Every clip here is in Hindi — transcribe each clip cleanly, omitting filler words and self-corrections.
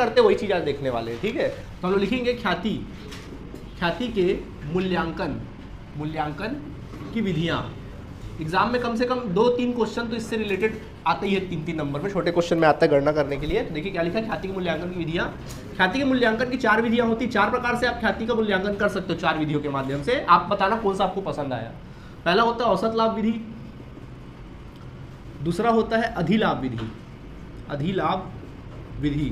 करते वही चीज़ आज देखने वाले हैं, ठीक है। तो हम लोग लिखेंगे ख्याति, ख्याति के मूल्यांकन की विधियाँ। एग्जाम में कम से कम 2-3 क्वेश्चन तो इससे रिलेटेड आते ही है, 3-3 नंबर में छोटे क्वेश्चन में आता है गणना करने के लिए। देखिए क्या लिखा है, ख्याति के मूल्यांकन की विधियाँ। ख्याति के मूल्यांकन की 4 विधियाँ होती हैं, 4 प्रकार से आप ख्याति का मूल्यांकन कर सकते हो 4 विधियों के माध्यम से। आप बताना कौन सा आपको पसंद आया। पहला होता है औसत लाभ विधि, दूसरा होता है अधिलाभ विधि, अधिलाभ विधि,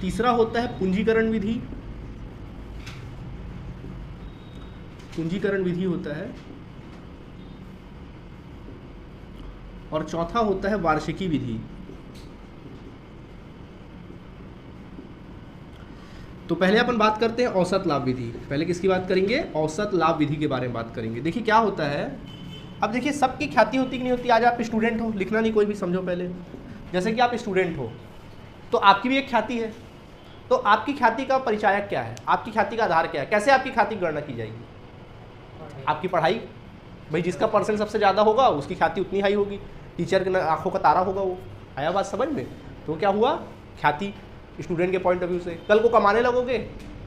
तीसरा होता है पूंजीकरण विधि, पूंजीकरण विधि होता है, और चौथा होता है वार्षिकी विधि। तो पहले अपन बात करते हैं औसत लाभ विधि। पहले किसकी बात करेंगे, औसत लाभ विधि के बारे में बात करेंगे। देखिए क्या होता है, अब देखिए सबकी ख्याति होती कि नहीं होती। आज आप स्टूडेंट हो, लिखना नहीं कोई भी, समझो पहले। जैसे कि आप स्टूडेंट हो तो आपकी भी एक ख्याति है, तो आपकी ख्याति का परिचायक क्या है, आपकी ख्याति का आधार क्या है, कैसे आपकी ख्याति की गणना की जाएगी। आपकी पढ़ाई, भाई जिसका परसेंट सबसे ज़्यादा होगा उसकी ख्याति उतनी हाई होगी, टीचर की आंखों का तारा होगा वो। आया बात समझ में। तो क्या हुआ, ख्याति स्टूडेंट के पॉइंट ऑफ व्यू से। कल को कमाने लगोगे,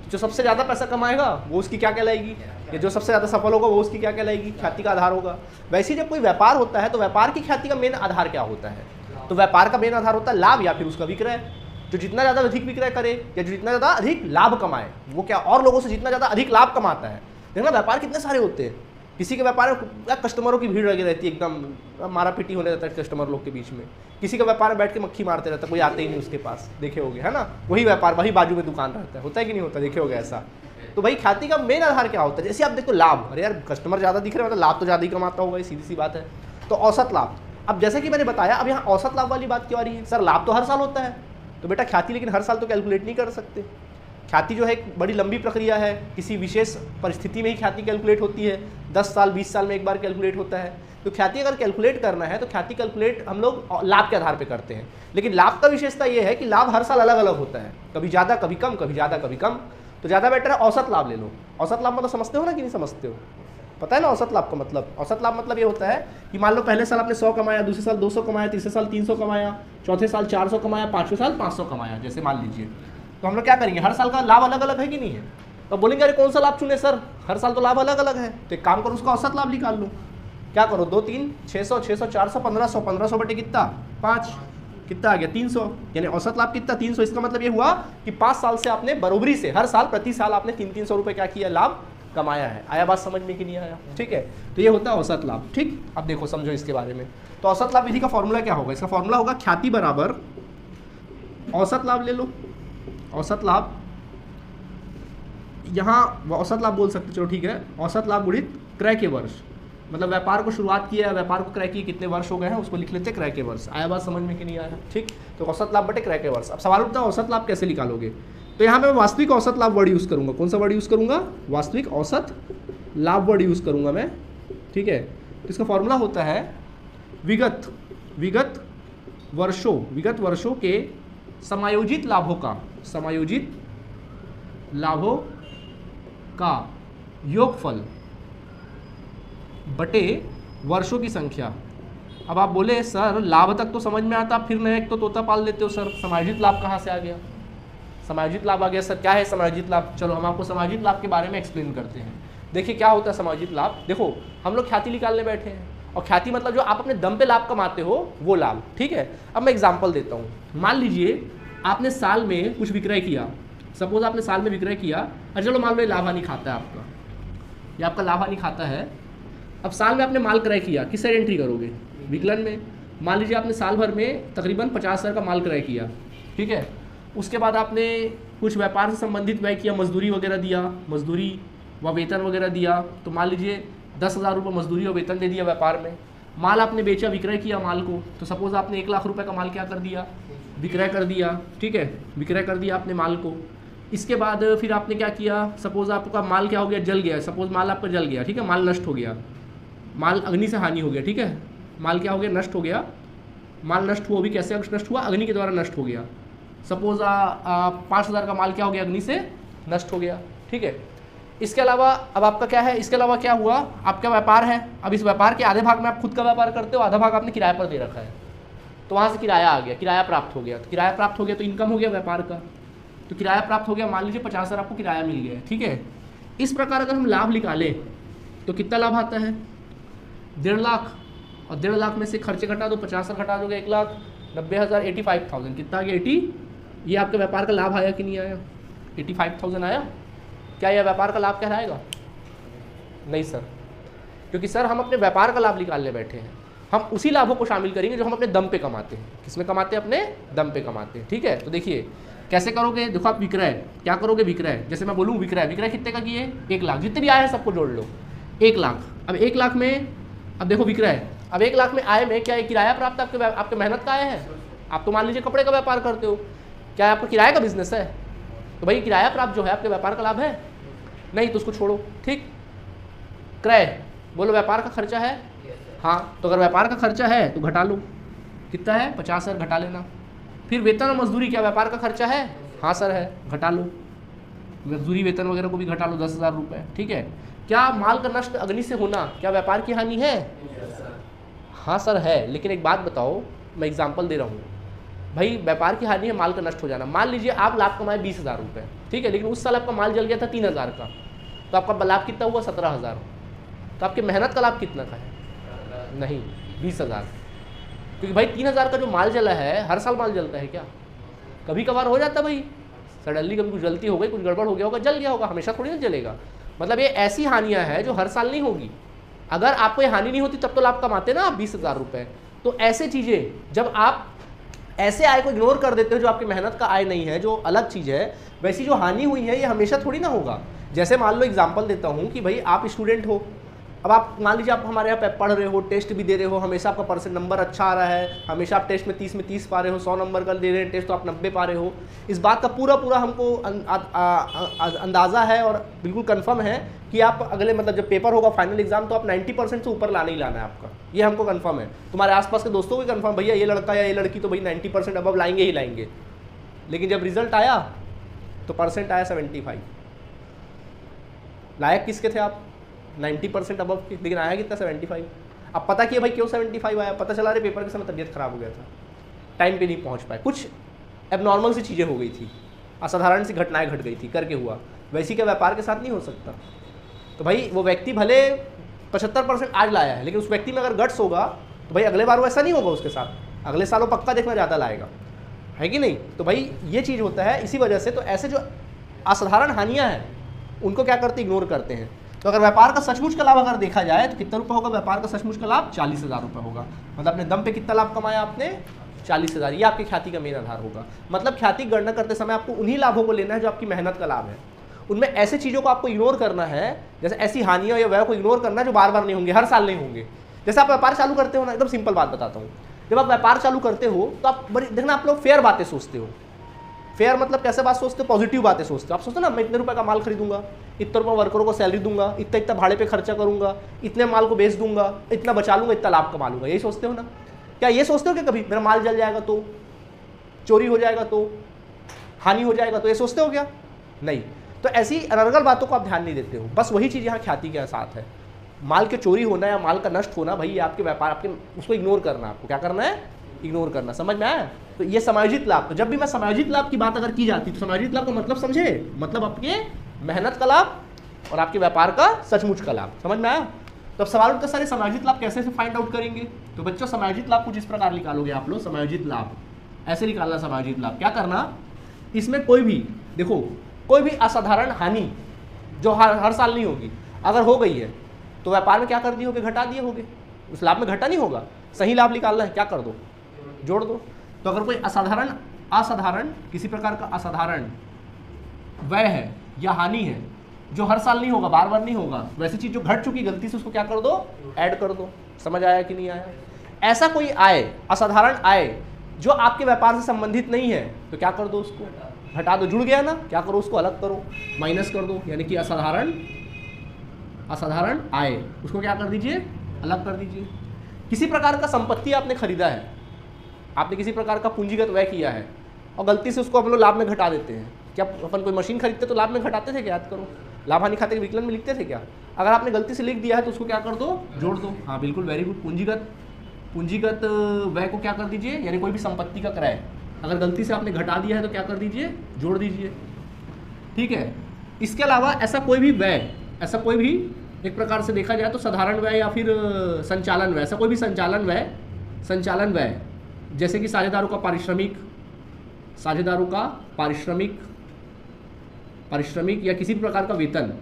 जो सबसे ज़्यादा पैसा कमाएगा वो उसकी क्या कहलाएगी, या जो सबसे ज़्यादा सफल होगा वो उसकी क्या कहलाएगी, ख्याति का आधार होगा। वैसे ही जब कोई व्यापार होता है तो व्यापार की ख्याति का मेन आधार क्या होता है, तो व्यापार का मेन आधार होता है लाभ या फिर उसका विक्रय। जो जितना ज़्यादा अधिक विक्रय करे या जो जितना ज़्यादा अधिक लाभ कमाए, वो क्या और लोगों से जितना ज़्यादा अधिक लाभ कमाता है। देखना व्यापार कितने सारे होते हैं, किसी के व्यापार में कस्टमरों की भीड़ लगी रहती है, एकदम मारा पीटी होने रहता है कस्टमर लोग के बीच में। किसी के व्यापार में बैठ के मक्खी मारते रहता है, कोई आते ही नहीं उसके पास, देखे होगे है ना। वही व्यापार, वही बाजू में दुकान रहता है, होता है कि नहीं होता, देखे होगे ऐसा। तो भाई ख्याति का मेन आधार क्या होता है, जैसे आप देखो लाभ, अरे यार कस्टमर ज़्यादा दिख रहे हैं मतलब लाभ तो ज़्यादा ही कमाता होगा, ये सीधी सी बात है। तो औसत लाभ, अब जैसे कि मैंने बताया, अब यहाँ औसत लाभ वाली बात क्यों आ रही है, सर लाभ तो हर साल होता है। तो बेटा ख्याति लेकिन हर साल तो कैलकुलेट नहीं कर सकते। ख्याति जो है एक बड़ी लंबी प्रक्रिया है, किसी विशेष परिस्थिति में ही ख्याति कैलकुलेट होती है, 10 साल 20 साल में एक बार कैलकुलेट होता है। तो ख्याति अगर कैलकुलेट करना है तो ख्याति कैलकुलेट हम लोग लाभ के आधार पे करते हैं। लेकिन लाभ का विशेषता ये है कि लाभ हर साल अलग अलग होता है, कभी ज़्यादा कभी कम, कभी ज़्यादा कभी कम। तो ज़्यादा बेटर है औसत लाभ ले लो। औसत लाभ मतलब समझते हो ना कि नहीं समझते हो, पता है ना औसत लाभ का मतलब। औसत लाभ मतलब ये होता है कि मान लो पहले साल आपने 100 कमाया, दूसरे साल 200 कमाया, तीसरे साल 300 कमाया, चौथे साल 400 कमाया, पाँचवें साल 500 कमाया, जैसे मान लीजिए। तो हम लोग क्या करेंगे, हर साल का लाभ अलग अलग है कि नहीं है। तो बोलेंगे अरे कौन सा लाभ चुने सर, हर साल तो लाभ अलग अलग है। तो एक काम करो, उसका औसत लाभ निकाल लो। क्या करो, 2 3 600 600 400 1500, 1500 बटे कितना 5, कितना आ गया 300, यानी औसत लाभ कितना 300। इसका मतलब ये हुआ कि 5 साल से आपने बरोबरी से हर साल प्रति साल आपने 300 रुपये क्या किया, लाभ कमाया है। आया बात समझ में कि नहीं आया, ठीक है। तो ये होता है औसत लाभ, ठीक। अब देखो समझो इसके बारे में। तो औसत लाभ विधि का फॉर्मूला क्या होगा, इसका फॉर्मूला होगा ख्याति बराबर औसत लाभ। ले लो औसत लाभ, यहाँ औसत लाभ बोल सकते, चलो ठीक है, औसत लाभ गुणित क्रय के वर्ष। मतलब व्यापार को शुरुआत किया है, व्यापार को क्रय किए कितने वर्ष हो गए हैं, उसको लिख लेते हैं क्रय के वर्ष। आया बात समझ में कि नहीं आया, ठीक। तो औसत लाभ बटे क्रय के वर्ष। अब सवाल उठता है औसत लाभ कैसे निकालोगे। तो यहाँ पे मैं वास्तविक औसत लाभ वर्ड यूज़ करूँगा। कौन सा वर्ड यूज़ करूँगा, वास्तविक औसत लाभ वर्ड यूज़ करूँगा मैं, ठीक है। तो इसका फॉर्मूला होता है विगत वर्षों के समायोजित लाभों का योगफल बटे वर्षों की संख्या। अब आप बोले सर लाभ तक तो समझ में आता, फिर नया एक तो तोता पाल देते हो सर, समायोजित लाभ कहाँ से आ गया। समायोजित लाभ आ गया सर, क्या है समायोजित लाभ। चलो हम आपको समायोजित लाभ के बारे में एक्सप्लेन करते हैं। देखिए क्या होता है समायोजित लाभ। देखो हम लोग ख्याति निकालने बैठे हैं, और ख्याति मतलब जो आप अपने दम पे लाभ कमाते हो वो लाभ, ठीक है। अब मैं एग्जांपल देता हूँ। मान लीजिए आपने साल में कुछ विक्रय किया, सपोज आपने साल में विक्रय किया, और चलो मान लो लाभ हानि खाता है आपका, ये आपका लाभ हानि खाता है। अब साल में आपने माल क्रय किया, किस साइड एंट्री करोगे, विकलन में। मान लीजिए आपने साल भर में तकरीबन 50,000 का माल क्रय किया, ठीक है। उसके बाद आपने कुछ व्यापार से संबंधित व्यय किया, मजदूरी वगैरह दिया, मजदूरी व वेतन वगैरह दिया। तो मान लीजिए 10,000 रुपये मजदूरी और वेतन दे दिया व्यापार में। माल आपने बेचा, विक्रय किया माल को, तो सपोज आपने 1 लाख रुपए का माल क्या कर दिया, विक्रय कर दिया, ठीक है, विक्रय कर दिया आपने माल को। इसके बाद फिर आपने क्या किया, सपोज आपका माल क्या हो गया, जल गया, सपोज माल आपका जल गया, ठीक है, माल नष्ट हो गया, माल अग्नि से हानि हो गया, ठीक है, माल क्या हो गया, नष्ट हो गया। माल नष्ट हुआ भी कैसे नष्ट हुआ, अग्नि के द्वारा नष्ट हो गया। सपोज 5,000 का माल क्या हो गया, अग्नि से नष्ट हो गया, ठीक है। इसके अलावा अब आपका क्या है, इसके अलावा क्या हुआ, आपका व्यापार है। अब इस व्यापार के आधे भाग में आप खुद का व्यापार करते हो, आधा भाग आपने किराए पर दे रखा है। तो वहाँ से किराया आ गया, किराया प्राप्त हो गया, तो किराया प्राप्त हो गया तो इनकम हो गया व्यापार का, तो किराया प्राप्त हो गया, मान लीजिए 50,000 आपको किराया मिल गया, ठीक है। इस प्रकार अगर हम लाभ निकालें तो कितना लाभ आता है, 1.5 लाख, और 1.5 लाख में से खर्चे घटा दो, 50,000 घटा दोगे 1,90,000, 85,000, कितना आ गया 80। ये आपके व्यापार का लाभ आया कि नहीं आया, 85,000 आया। क्या यह व्यापार का लाभ कहलाएगा? नहीं सर, क्योंकि सर हम अपने व्यापार का लाभ निकालने बैठे हैं, हम उसी लाभों को शामिल करेंगे जो हम अपने दम पे कमाते हैं। किसमें कमाते हैं? अपने दम पे कमाते हैं, ठीक है। तो देखिए कैसे करोगे, देखो आप विक्रय क्या करोगे, विक्रय जैसे मैं बोलूँ विक्रय, विक्रय कितने का किए, 1 लाख, जितने भी आए हैं सबको जोड़ लो, 1 लाख। अब 1 लाख में, अब देखो विक्रय, अब 1 लाख में आय में क्या किराया प्राप्त आपके मेहनत का आय है? आप तो मान लीजिए कपड़े का व्यापार करते हो, क्या आपका किराए का बिजनेस है? तो भाई किराया प्राप्त जो है आपके व्यापार का लाभ है? नहीं, तो उसको छोड़ो, ठीक। क्रय, बोलो व्यापार का खर्चा है? हाँ, तो अगर व्यापार का खर्चा है तो घटा लो, कितना है, 50,000 घटा लेना। फिर वेतन और मजदूरी क्या व्यापार का खर्चा है? हाँ सर है, घटा लो, मजदूरी वेतन वगैरह को भी घटा लो, 10,000 रुपये, ठीक है। क्या माल का नष्ट अग्नि से होना क्या व्यापार की हानि है? हाँ सर है, लेकिन एक बात बताओ, मैं एग्जाम्पल दे रहा हूँ भाई, व्यापार की हानि है माल का नष्ट हो जाना। मान लीजिए आप लाभ कमाए 20,000 रुपये, ठीक है, लेकिन उस साल आपका माल जल गया था 3,000 का, तो आपका लाभ कितना हुआ? 17,000। तो आपकी मेहनत का लाभ कितना का है? नहीं, 20,000, क्योंकि भाई 3,000 का जो माल जला है, हर साल माल जलता है क्या? कभी कभार हो जाता भाई, सडनली कभी कुछ गलती हो गई, कुछ गड़बड़ हो गया होगा, जल गया होगा, हमेशा थोड़ी ना जलेगा। मतलब ये ऐसी हानियां हैं जो हर साल नहीं होगी। अगर आपको ये हानि नहीं होती तब तो लाभ कमाते ना आप 20,000 रुपये। तो ऐसे चीज़ें जब आप ऐसे आय को इग्नोर कर देते हो जो आपकी मेहनत का आय नहीं है, जो अलग चीज़ है, वैसी जो हानि हुई है ये हमेशा थोड़ी ना होगा। जैसे मान लो एग्जाम्पल देता हूँ कि भाई आप स्टूडेंट हो, अब आप मान लीजिए आप हमारे यहाँ पे पढ़ रहे हो, टेस्ट भी दे रहे हो, हमेशा आपका परसेंट नंबर अच्छा आ रहा है, हमेशा आप टेस्ट में 30 पा रहे हो, 100 नंबर का दे रहे हैं टेस्ट तो आप 90 पा रहे हो। इस बात का पूरा हमको अंदाज़ा है और बिल्कुल कंफर्म है कि आप अगले मतलब जब पेपर होगा फाइनल एग्जाम तो आप 90% से ऊपर लाना ही लाना है आपका, ये हमको कंफर्म है। तुम्हारे आसपास के दोस्तों को कंफर्म, भैया ये लड़का या ये लड़की तो भाई 90% अबव लाएंगे ही लाएंगे। लेकिन जब रिजल्ट आया तो परसेंट आया 75। लायक किसके थे आप? 90% अबव की, लेकिन आया कितना? 75। अब पता किया भाई क्यों 75 आया? पता चला रहे पेपर के समय तबीयत खराब हो गया था, टाइम पे नहीं पहुंच पाए, कुछ एबनॉर्मल सी चीज़ें हो गई थी, असाधारण सी घटनाएं घट गई थी, करके हुआ। वैसी का व्यापार के साथ नहीं हो सकता। तो भाई वो व्यक्ति भले 75% आज लाया है, लेकिन उस व्यक्ति में अगर गट्स होगा तो भाई अगले बार वो ऐसा नहीं होगा उसके साथ, अगले साल वो पक्का देखना ज़्यादा लाएगा, है कि नहीं? तो भाई ये चीज़ होता है इसी वजह से। तो ऐसे जो असाधारण हानियाँ हैं उनको क्या करते, इग्नोर करते हैं। तो अगर व्यापार का सचमुच का लाभ अगर देखा जाए तो कितना रुपये होगा व्यापार का सचमुच का लाभ? 40,000 रुपये होगा। मतलब अपने दम पे कितना लाभ कमाया आपने? 40,000। ये आपकी ख्याति का मेन आधार होगा। मतलब ख्याति गणना करते समय आपको उन्हीं लाभों को लेना है जो आपकी मेहनत का लाभ है। उनमें ऐसे चीज़ों को आपको इग्नोर करना है, जैसे ऐसी हानियों या व्यय को इग्नोर करना है जो बार बार नहीं होंगे, हर साल नहीं होंगे। जैसे आप व्यापार चालू करते हो ना, एकदम सिंपल बात बताता हूँ, जब आप व्यापार चालू करते हो तो आप बड़ी देखना, आप लोग फेयर बातें सोचते हो। फेयर मतलब कैसे बात सोचते हो? पॉजिटिव बातें सोचते हो। आप सोचते हो ना, मैं इतने रुपए का माल खरीदूंगा, इतने रुपये वर्करों को सैलरी दूंगा, इतना भाड़े पे खर्चा करूंगा, इतने माल को बेच दूंगा, इतना बचा लूंगा, इतना लाभ कमा लूंगा, यही सोचते हो ना? क्या ये सोचते हो कि कभी मेरा माल जल जाएगा तो, चोरी हो जाएगा तो, हानि हो जाएगा तो, ये सोचते हो क्या? नहीं। तो ऐसी अनर्गल बातों को आप ध्यान नहीं देते हो। बस वही चीज़ यहाँ ख्याति के साथ है। माल के चोरी होना या माल का नष्ट होना, भाई आपके व्यापार, आपके उसको इग्नोर करना, आपको क्या करना है? इग्नोर करना। समझ में आया? तो ये समायोजित लाभ। तो जब भी मैं समायोजित लाभ की बात अगर की जाती है तो समायोजित लाभ का मतलब समझे, मतलब आपके मेहनत का लाभ और आपके व्यापार का सचमुच का लाभ। समझ में आया? तो अब सवाल उठता सारे समायोजित लाभ कैसे से फाइंड आउट करेंगे? तो बच्चों समायोजित लाभ कुछ इस प्रकार निकालोगे आप लोग। समायोजित लाभ ऐसे निकालना। समायोजित लाभ क्या करना, इसमें कोई भी देखो, कोई भी असाधारण हानि जो हर साल नहीं होगी, अगर हो गई है तो व्यापार में क्या कर दिए होगे? घटा दिए होगे। उस लाभ में घटा नहीं होगा, सही लाभ निकालना है, क्या कर दो? जोड़ दो। तो अगर कोई असाधारण किसी प्रकार का असाधारण व्यय है या हानि है जो हर साल नहीं होगा, बार बार नहीं होगा, वैसी चीज जो घट चुकी गलती से, उसको क्या कर दो? ऐड कर दो। समझ आया कि नहीं आया? ऐसा कोई आय, असाधारण आय जो आपके व्यापार से संबंधित नहीं है, तो क्या कर दो? उसको हटा दो। जुड़ गया ना, क्या करो? उसको अलग करो, माइनस कर दो। यानी कि असाधारण आय, उसको क्या कर दीजिए? अलग कर दीजिए। किसी प्रकार का संपत्ति आपने खरीदा है, आपने किसी प्रकार का पूंजीगत व्यय किया है और गलती से उसको हम लोग लाभ में घटा देते हैं। क्या अपन कोई मशीन खरीदते तो लाभ में घटाते थे क्या? याद करो। लाभ हानि खाते के विकलन में लिखते थे क्या? अगर आपने गलती से लिख दिया है तो उसको क्या कर दो? जोड़ दो। हाँ बिल्कुल, वेरी गुड। पूंजीगत पूंजीगत व्यय को क्या कर दीजिए, यानी कोई भी संपत्ति का क्रय, अगर गलती से आपने घटा दिया है तो क्या कर दीजिए, जोड़ दीजिए। ठीक है, इसके अलावा ऐसा कोई भी व्यय, ऐसा कोई भी एक प्रकार से देखा जाए तो साधारण व्यय या फिर संचालन व्यय, ऐसा कोई भी संचालन व्यय जैसे कि साझेदारों का पारिश्रमिक, साझेदारों का पारिश्रमिक या किसी भी प्रकार का वेतन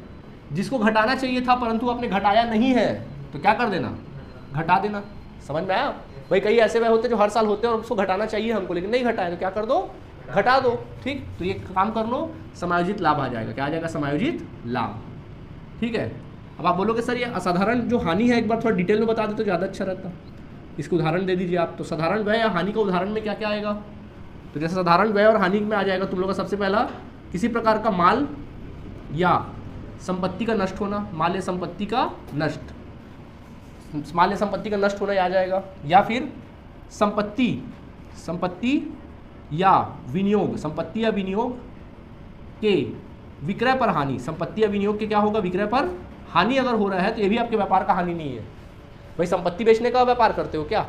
जिसको घटाना चाहिए था परंतु आपने घटाया नहीं है तो क्या कर देना, घटा देना। समझ में आया भाई? कई ऐसे व्यय होते हैं जो हर साल होते हैं और उसको घटाना चाहिए हमको लेकिन नहीं घटाया तो क्या कर दो, घटा दो। ठीक, तो ये काम कर लो, समायोजित लाभ आ जाएगा। क्या आ जाएगा, समायोजित लाभ। ठीक है, अब आप बोलोगे सर ये असाधारण जो हानि है एक बार थोड़ा डिटेल में बता दे तो ज़्यादा अच्छा रहता, इसको उदाहरण दे दीजिए आप। तो साधारण व्यय या हानि का उदाहरण में क्या क्या आएगा, तो जैसे साधारण व्यय और हानि में आ जाएगा तुम लोग का सबसे पहला किसी प्रकार का माल या संपत्ति का नष्ट होना, माल या संपत्ति का नष्ट, माल या संपत्ति का नष्ट होना आ जाएगा, या फिर संपत्ति या विनियोग, संपत्ति या विनियोग के विक्रय पर हानि, संपत्ति या विनियोग के क्या होगा, विक्रय पर हानि अगर हो रहा है तो ये भी आपके व्यापार का हानि नहीं है। भाई संपत्ति बेचने का व्यापार करते हो क्या,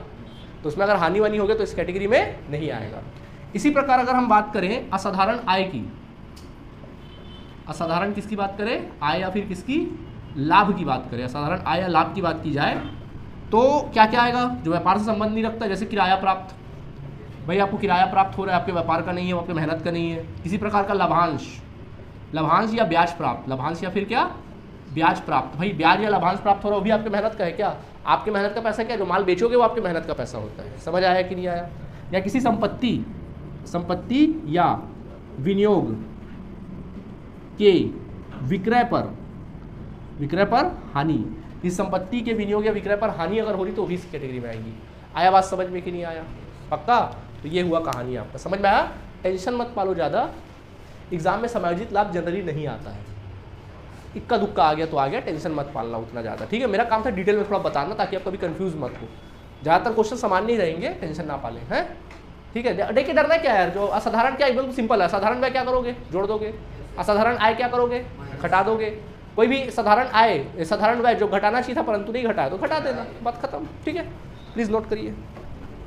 तो उसमें अगर हानि वानी हो गया तो इस कैटेगरी में नहीं आएगा। इसी प्रकार अगर हम बात करें असाधारण आय की, असाधारण किसकी बात करें, आय या फिर किसकी, लाभ की बात करें, असाधारण आय या लाभ की बात की जाए तो क्या क्या आएगा, जो व्यापार से संबंध नहीं रखता, जैसे किराया प्राप्त, भाई आपको किराया प्राप्त हो रहा है, आपके व्यापार का नहीं है, वो आपकी मेहनत का नहीं है। किसी प्रकार का लाभांश, लाभांश या ब्याज प्राप्त, लाभांश या फिर क्या, ब्याज प्राप्त, भाई ब्याज या लाभांश प्राप्त हो रहा है वो भी आपके मेहनत का है क्या, आपके मेहनत का पैसा क्या, जो माल बेचोगे वो आपके मेहनत का पैसा होता है। समझ आया कि नहीं आया? या किसी संपत्ति या विनियोग के विक्रय पर हानि, इस संपत्ति के विनियोग या विक्रय पर हानि अगर हो रही तो भी इस कैटेगरी में आएगी। आया बात समझ में कि नहीं आया? पक्का? तो ये हुआ कहानी आपका, समझ में आया? टेंशन मत पालो ज़्यादा, एग्जाम में समायोजित लाभ जनरली नहीं आता है, इक्का दुक्का आ गया तो आ गया, टेंशन मत पालना उतना ज़्यादा। ठीक है, मेरा काम था डिटेल में थोड़ा बताना ताकि आप कभी कंफ्यूज मत हो। ज़्यादातर क्वेश्चन सामान्य ही रहेंगे, टेंशन ना पालें, हैं? ठीक है, देखिए डरना क्या है यार, जो असाधारण क्या एकदम सिंपल है, असाधारण व्यय क्या करोगे, जोड़ दोगे, असाधारण आय क्या करोगे, घटा दोगे। कोई भी साधारण आय, साधारण व्यय जो घटाना चाहिए था परंतु नहीं घटाया तो घटा देना, बात खत्म। ठीक है, प्लीज़ नोट करिए।